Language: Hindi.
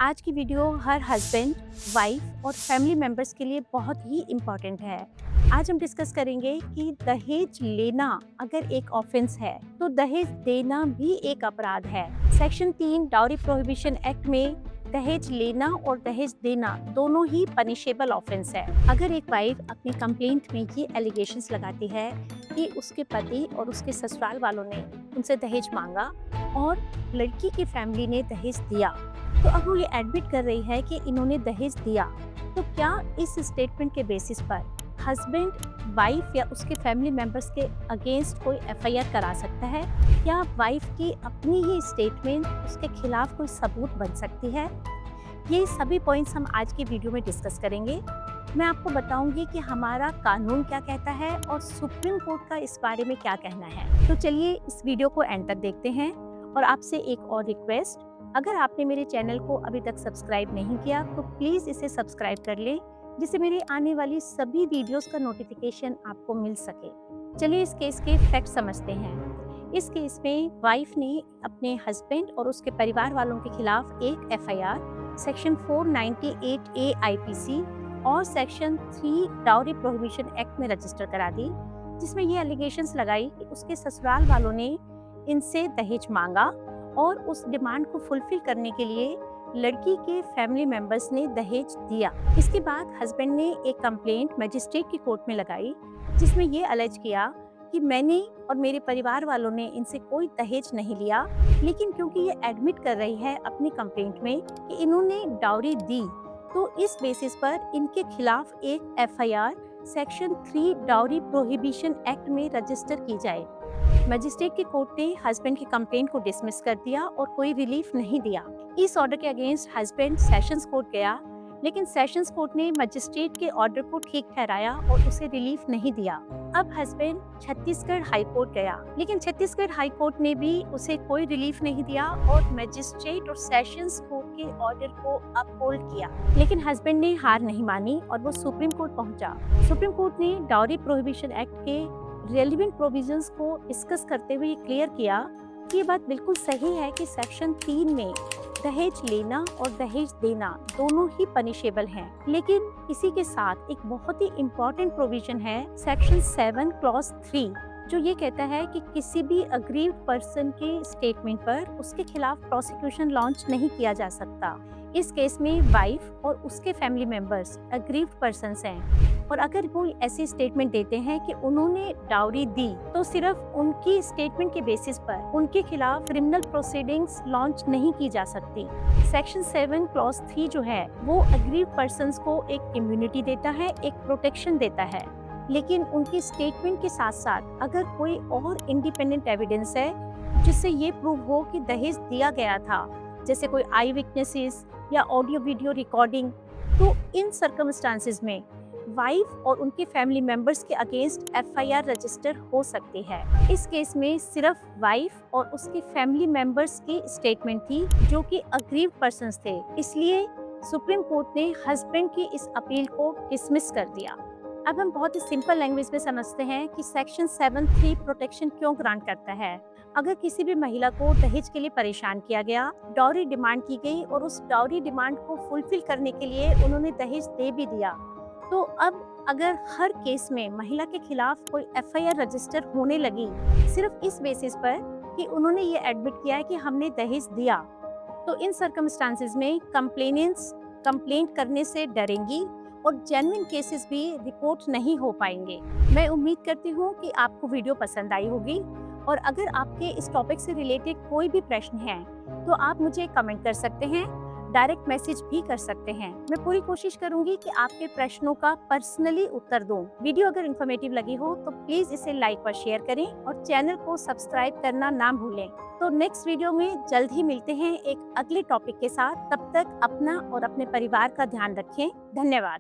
आज की वीडियो हर हस्बैंड, वाइफ और फैमिली मेंबर्स के लिए बहुत ही इम्पोर्टेंट है। आज हम डिस्कस करेंगे कि दहेज लेना अगर एक ऑफेंस है तो दहेज देना भी एक अपराध है। सेक्शन 3 डाउरी प्रोहिबिशन एक्ट में दहेज लेना और दहेज देना दोनों ही पनिशेबल ऑफेंस है। अगर एक वाइफ अपनी कंप्लेंट में ये एलिगेशंस लगाती है कि उसके पति और उसके ससुराल वालों ने उनसे दहेज मांगा और लड़की की फैमिली ने दहेज दिया, तो अब वो ये एडमिट कर रही है कि इन्होंने दहेज दिया, तो क्या इस स्टेटमेंट के बेसिस पर हस्बैंड, वाइफ या उसके फैमिली मेंबर्स के अगेंस्ट कोई एफआईआर करा सकता है? क्या वाइफ की अपनी ही स्टेटमेंट उसके खिलाफ कोई सबूत बन सकती है? ये सभी पॉइंट्स हम आज की वीडियो में डिस्कस करेंगे। मैं आपको बताऊंगी कि हमारा कानून क्या कहता है और सुप्रीम कोर्ट का इस बारे में क्या कहना है। तो चलिए इस वीडियो को एंड तक देखते हैं। और आपसे एक और रिक्वेस्ट, अगर आपने मेरे चैनल को अभी तक सब्सक्राइब नहीं किया तो प्लीज़ इसे सब्सक्राइब कर लें, जिससे मेरी आने वाली सभी वीडियोस का नोटिफिकेशन आपको मिल सके। चलिए इस केस के फैक्ट समझते हैं। इस केस में वाइफ ने अपने हस्बैंड और उसके परिवार वालों के खिलाफ एक एफआईआर सेक्शन 498A आईपीसी और सेक्शन 3 डाउरी प्रोहिबिशन एक्ट में रजिस्टर करा दी, जिसमें ये एलिगेशंस लगाई कि उसके ससुराल वालों ने इनसे दहेज मांगा और उस डिमांड को फुलफिल करने के लिए लड़की के फैमिली मेंबर्स ने दहेज दिया। इसके बाद हस्बैंड ने एक कंप्लेंट मजिस्ट्रेट की कोर्ट में लगाई, जिसमें ये अलेज किया कि मैंने और मेरे परिवार वालों ने इनसे कोई दहेज नहीं लिया, लेकिन क्योंकि ये एडमिट कर रही है अपनी कंप्लेंट में कि इन्होंने डाउरी दी, तो इस बेसिस पर इनके खिलाफ एक FIR section 3 dowry prohibition act में रजिस्टर की जाए। मजिस्ट्रेट की कोर्ट ने हस्बैंड की कंप्लेंट को डिसमिस कर दिया और कोई रिलीफ नहीं दिया। इस ऑर्डर के अगेंस्ट हस्बैंड सेशंस कोर्ट गया, लेकिन सेशंस कोर्ट ने मजिस्ट्रेट के ऑर्डर को ठीक ठहराया और उसे रिलीफ नहीं दिया। अब हस्बैंड छत्तीसगढ़ हाई कोर्ट गया, लेकिन छत्तीसगढ़ हाई कोर्ट ने भी उसे कोई रिलीफ नहीं दिया और मजिस्ट्रेट और सेशंस कोर्ट के ऑर्डर को अपहोल्ड किया। लेकिन हस्बैंड ने हार नहीं मानी और वो सुप्रीम कोर्ट पहुंचा। सुप्रीम कोर्ट ने डाउरी प्रोहिबिशन एक्ट के रेलिवेंट प्रोविजंस को डिस्कस करते हुए क्लियर किया कि ये बात बिल्कुल सही है कि सेक्शन 3 में दहेज लेना और दहेज देना दोनों ही पनिशेबल हैं, लेकिन इसी के साथ एक बहुत ही इम्पोर्टेंट प्रोविजन है सेक्शन 7 क्लॉज 3, जो ये कहता है कि किसी भी अग्रीव्ड पर्सन के स्टेटमेंट पर उसके खिलाफ प्रोसिक्यूशन लॉन्च नहीं किया जा सकता। इस केस में वाइफ और उसके फैमिली मेंबर्स अग्रीव्ड पर्सन्स हैं, और अगर वो ऐसी स्टेटमेंट देते हैं कि उन्होंने डाउरी दी, तो सिर्फ उनकी स्टेटमेंट के बेसिस पर उनके खिलाफ क्रिमिनल प्रोसीडिंग्स लॉन्च नहीं की जा सकती। सेक्शन 7 क्लॉज 3 जो है वो अग्रीव्ड पर्सन्स को एक इम्यूनिटी देता है, एक प्रोटेक्शन देता है, लेकिन उनकी स्टेटमेंट के साथ साथ अगर कोई और इंडिपेंडेंट एविडेंस है जिससे ये प्रूव हो कि दहेज दिया गया था, जैसे कोई आई विटनेसेस या ऑडियो वीडियो रिकॉर्डिंग, तो इन सर्कमस्टांसेस में वाइफ और उनके फैमिली मेंबर्स के अगेंस्ट एफआईआर रजिस्टर हो सकती है। इस केस में सिर्फ वाइफ और उसके फैमिली मेंबर्स की स्टेटमेंट थी जो कि अग्रीव्ड पर्सन्स थे, इसलिए सुप्रीम कोर्ट ने हस्बैंड की इस अपील को डिसमिस कर दिया। अब हम बहुत ही सिंपल लैंग्वेज में समझते हैं कि सेक्शन 7(3) प्रोटेक्शन क्यों ग्रांट करता है। अगर किसी भी महिला को दहेज के लिए परेशान किया गया, डाउरी डिमांड की गई और उस डाउरी डिमांड को फुलफिल करने के लिए उन्होंने दहेज दे भी दिया, तो अब अगर हर केस में महिला के खिलाफ कोई एफआईआर रजिस्टर होने लगी सिर्फ इस बेसिस पर कि उन्होंने ये एडमिट किया है कि हमने दहेज दिया, तो इन सर्कमस्टांसेस में कंप्लेनेंट्स कंप्लेंट करने से डरेंगी और जेन्युइन केसेस भी रिपोर्ट नहीं हो पाएंगे। मैं उम्मीद करती हूँ कि आपको वीडियो पसंद आई होगी, और अगर आपके इस टॉपिक से रिलेटेड कोई भी प्रश्न है तो आप मुझे कमेंट कर सकते हैं, डायरेक्ट मैसेज भी कर सकते हैं। मैं पूरी कोशिश करूंगी कि आपके प्रश्नों का पर्सनली उत्तर दूं। वीडियो अगर इन्फॉर्मेटिव लगी हो तो प्लीज इसे लाइक और शेयर करें और चैनल को सब्सक्राइब करना ना भूलें। तो नेक्स्ट वीडियो में जल्द ही मिलते हैं एक अगले टॉपिक के साथ। तब तक अपना और अपने परिवार का ध्यान रखें। धन्यवाद।